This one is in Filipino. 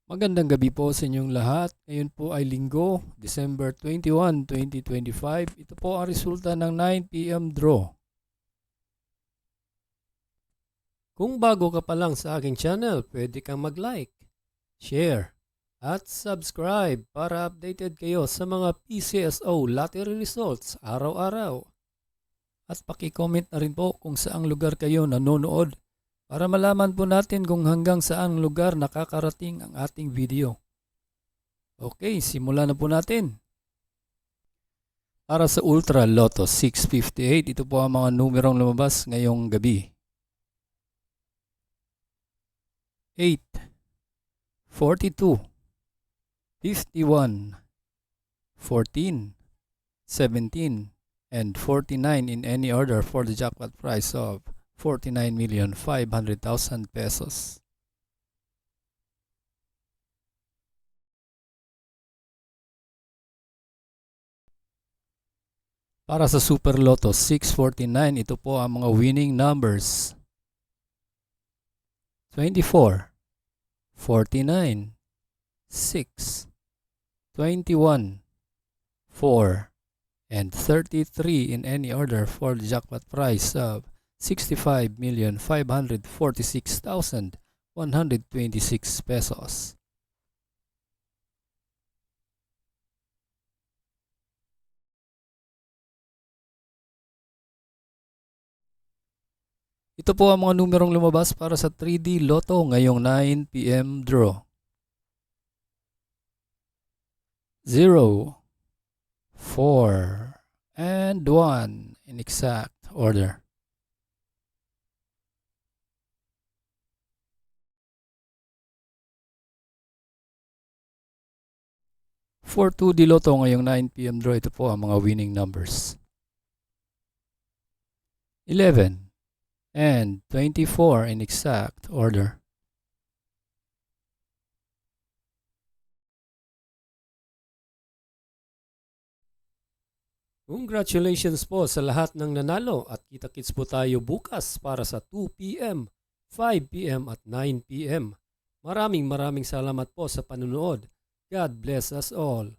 Magandang gabi po sa inyong lahat. Ngayon po ay Linggo, December 21, 2025. Ito po ang resulta ng 9 p.m. draw. Kung bago ka pa lang sa aking channel, pwede kang mag-like, share, at subscribe para updated kayo sa mga PCSO lottery results araw-araw. At paki-comment na rin po kung saang lugar kayo nanonood para malaman po natin kung hanggang saang lugar nakakarating ang ating video. Okay, simulan na po natin. Para sa Ultra Lotto 658, ito po ang mga numerong lumabas ngayong gabi. 8, 42, 51, 14, 17, and 49 in any order for the jackpot prize of 49,500,000 pesos. Para sa Super Lotto 649, ito po ang mga winning numbers. 24, 49, 6, 21, 4, and 33 in any order for the jackpot prize of 65,546,126 pesos. Ito po ang mga numerong lumabas para sa 3D Lotto ngayong 9 p.m. draw. 0, 4, and 1 in exact order. For 2D Lotto ngayong 9 p.m. draw, ito po ang mga winning numbers. 11 and 24 in exact order. Congratulations po sa lahat ng nanalo at kita-kits po tayo bukas para sa 2 p.m., 5 p.m. at 9 p.m. Maraming salamat po sa panunood. God bless us all.